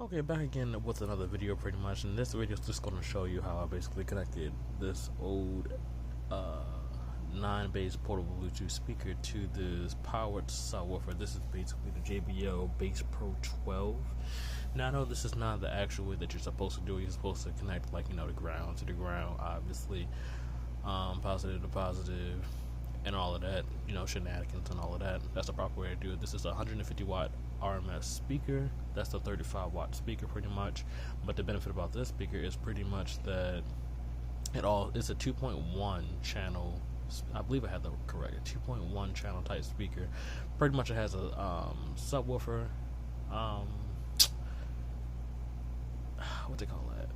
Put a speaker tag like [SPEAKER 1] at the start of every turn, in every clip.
[SPEAKER 1] Okay, back again with another video pretty much, and this video is just going to show you how I basically connected this old Nyne Bass portable Bluetooth speaker to this powered subwoofer. This is basically the JBL Bass Pro 12. Now I know this is not the actual way that you're supposed to do it. You're supposed to connect, like, you know, the ground to the ground, obviously, positive to positive, and all of that, you know, shenanigans and all of that. That's the proper way to do it. This is a 150 watt RMS speaker. That's a 35 watt speaker pretty much. But the benefit about this speaker is pretty much that it's a 2.1 channel. I believe I had that correct. A 2.1 channel type speaker. Pretty much it has a subwoofer. What they call that?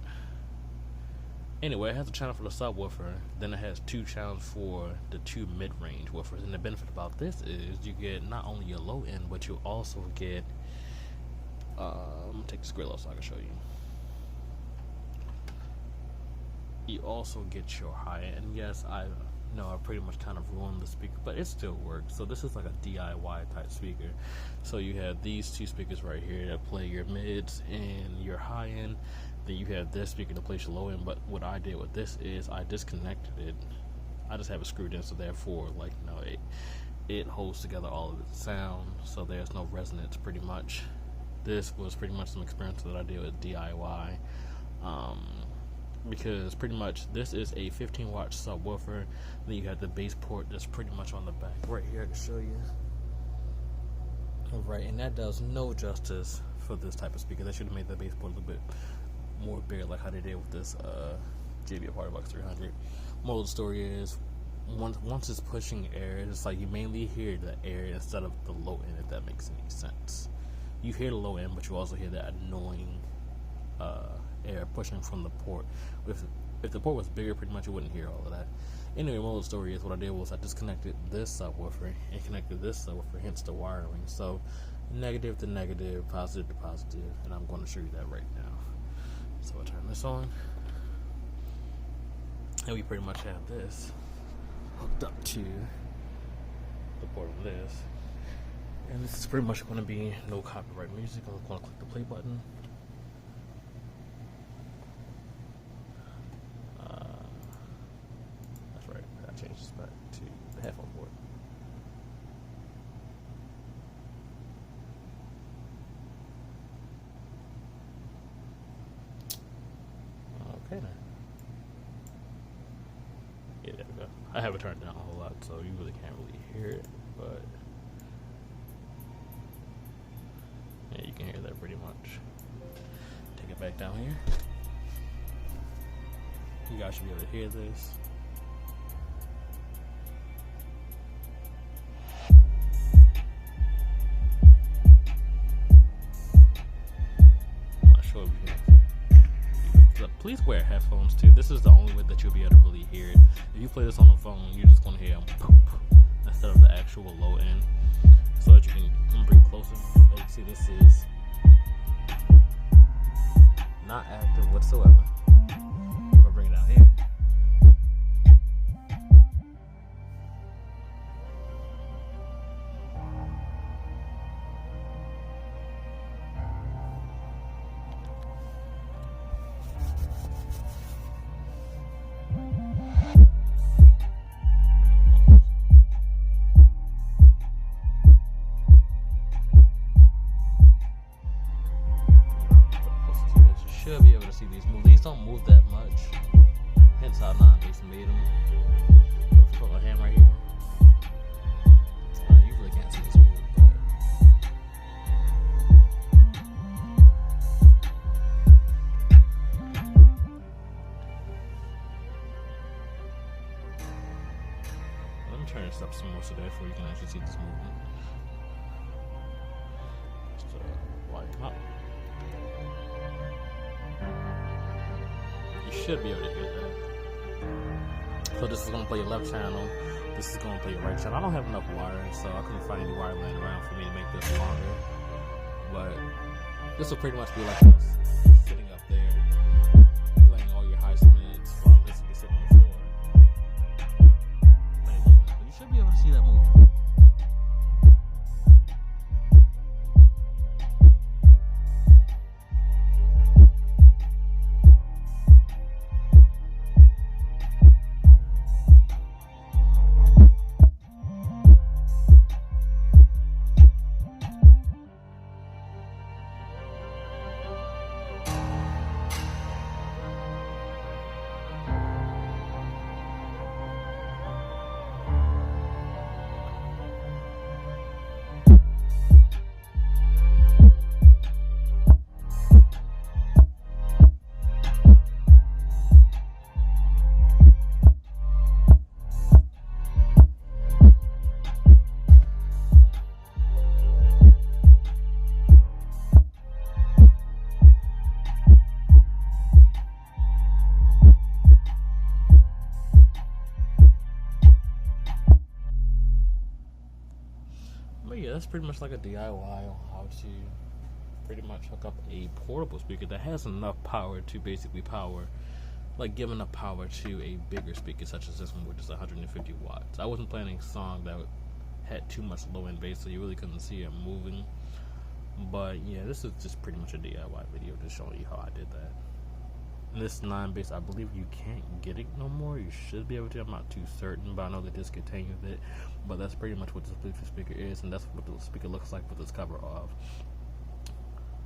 [SPEAKER 1] Anyway, it has a channel for the subwoofer. Then it has two channels for the two mid-range woofers. And the benefit about this is you get not only your low end, but you also get. I'm gonna take this grill off so I can show you. You also get your high end. Yes, I know I pretty much kind of ruined the speaker, but it still works. So this is like a DIY type speaker. So you have these two speakers right here that play your mids and your high end. Then you have this speaker to place your low end. But what I did with this is I disconnected it. I just have it screwed in, so therefore, like, you know, it holds together all of the sound, so there's no resonance pretty much. This was pretty much some experience that I did with DIY. Because pretty much this is a 15 watt subwoofer. Then you have the bass port that's pretty much on the back right here. I can show you. Alright, and that does no justice for this type of speaker. They should have made the bass port a little bit more bigger, like how they did with this JBL Bass 300. Moral of the story is, once it's pushing air, it's like you mainly hear the air instead of the low end, if that makes any sense. You hear the low end, but you also hear that annoying air pushing from the port. If the port was bigger, pretty much you wouldn't hear all of that. Anyway, moral of the story is, what I did was I disconnected this subwoofer and connected this subwoofer, hence the wiring. So negative to negative, positive to positive, and I'm going to show you that right now. So I turn this on, and we pretty much have this hooked up to the port of this. And this is pretty much going to be no copyright music. I'm going to click the play button. That's right, I gotta change this back to the headphone port. Okay then. Yeah, there we go. I have it turned down a whole lot, so you really can't really hear it, but yeah, you can hear that pretty much. Take it back down here. You guys should be able to hear this. I'm not sure if you can. Please wear headphones too. This is the only way that you'll be able to really hear it. If you play this on the phone, you're just going to hear them instead of the actual low end. So that you can bring it closer. As you see, this is not active whatsoever. If I bring it out here, should be able to see these move. These don't move that much, hence how Nyne Bass made them. But if you put my hand right here, you really can't see this move. Let me turn this up some more so therefore you can actually see this movement. Just light them up. Should be able to hear that. So this is going to play your left channel. This is going to play your right channel. I don't have enough wires, so I couldn't find any wire laying around for me to make this longer. But this will pretty much be like us sitting up there, playing all your high mids while this will be sitting on the floor. But you should be able to see that movement. that's pretty much like a DIY on how to pretty much hook up a portable speaker that has enough power to basically power, like give enough power to a bigger speaker such as this one, which is 150 watts. I wasn't playing a song that had too much low end bass, so you really couldn't see it moving. But yeah, this is just pretty much a DIY video, just showing you how I did that. And this Nyne Bass, I believe you can't get it no more. You should be able to. I'm not too certain, but I know they discontinued it. But that's pretty much what this Bluetooth speaker is, and that's what the speaker looks like with this cover off.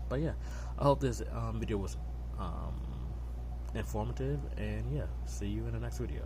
[SPEAKER 1] But yeah, I hope this video was informative, and yeah, see you in the next video.